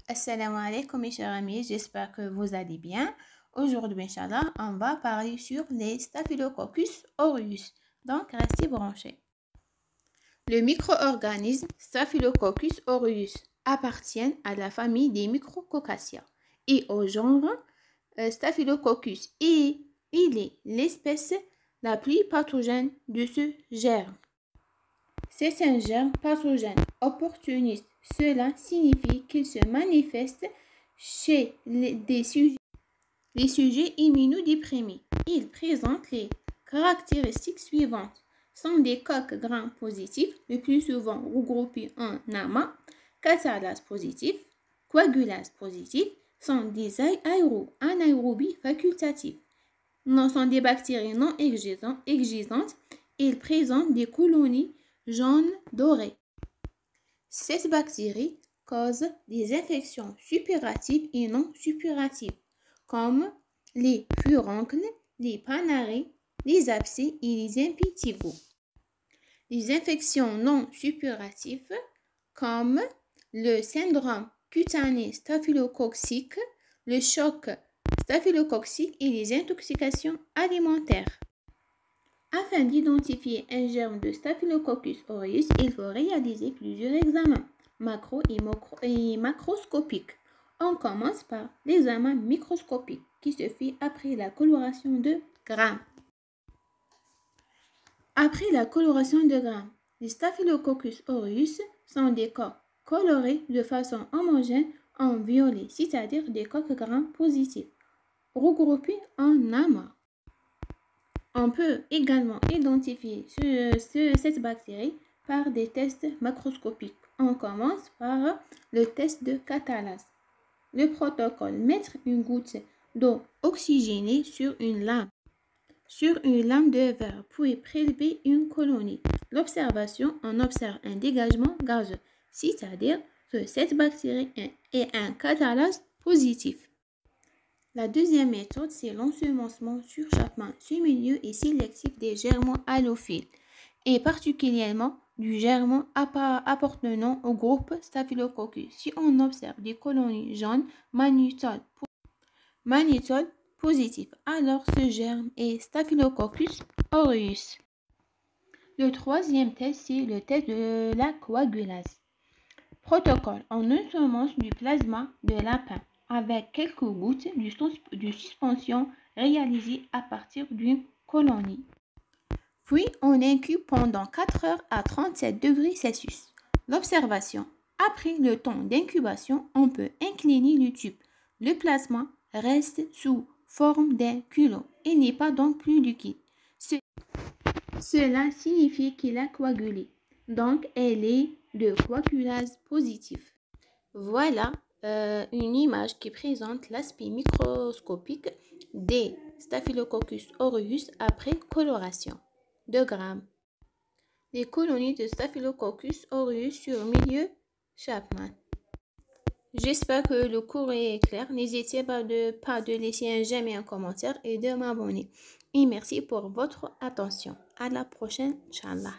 Assalamu alaikum mes chers amis, j'espère que vous allez bien. Aujourd'hui, Inch'Allah, on va parler sur les Staphylococcus aureus. Donc, restez branchés. Le micro-organisme Staphylococcus aureus appartient à la famille des Micrococcacia et au genre Staphylococcus et il est l'espèce la plus pathogène de ce germe. C'est un germe pathogène opportuniste. Cela signifie qu'il se manifeste chez les sujets immunodéprimés. Il présente les caractéristiques suivantes. Sont des coques gram positifs, le plus souvent regroupés en amas, catalase positif, coagulase positif, sont des anaérobies facultatifs. Non, sont des bactéries non existantes. Ils présentent des colonies jaunes dorées. Cette bactérie cause des infections suppuratives et non suppuratives, comme les furoncles, les panaries, les abcès et les impétigos. Les infections non suppuratives, comme le syndrome cutané staphylococcique, le choc staphylococcique et les intoxications alimentaires. Afin d'identifier un germe de Staphylococcus aureus, il faut réaliser plusieurs examens macro et macroscopiques. On commence par l'examen microscopique qui se fait après la coloration de Gram. Après la coloration de Gram, les Staphylococcus aureus sont des coques colorées de façon homogène en violet, c'est-à-dire des coques Gram positives, regroupées en amas. On peut également identifier cette bactérie par des tests macroscopiques. On commence par le test de catalase. Le protocole: mettre une goutte d'eau oxygénée sur une lame de verre, puis prélever une colonie. L'observation, on observe un dégagement gazeux, c'est-à-dire que cette bactérie est un catalase positif. La deuxième méthode, c'est l'ensemencement sur Chapman. Ce milieu est sélectif des germes halophiles et particulièrement du germe appartenant au groupe Staphylococcus. Si on observe des colonies jaunes magnétol positif, alors ce germe est Staphylococcus aureus. Le troisième test, c'est le test de la coagulase. Protocole: on ensemence du plasma de lapin avec quelques gouttes de suspension réalisée à partir d'une colonie. Puis, on incube pendant 4 heures à 37 degrés Celsius. L'observation: après le temps d'incubation, on peut incliner le tube. Le plasma reste sous forme d'un culot et n'est pas donc plus liquide. Cela signifie qu'il a coagulé. Donc, elle est de coagulase positive. Voilà une image qui présente l'aspect microscopique des Staphylococcus aureus après coloration de Gram. Les colonies de Staphylococcus aureus sur milieu Chapman. J'espère que le cours est clair. N'hésitez pas de laisser un j'aime et un commentaire et de m'abonner. Et merci pour votre attention. À la prochaine, Inch'Allah.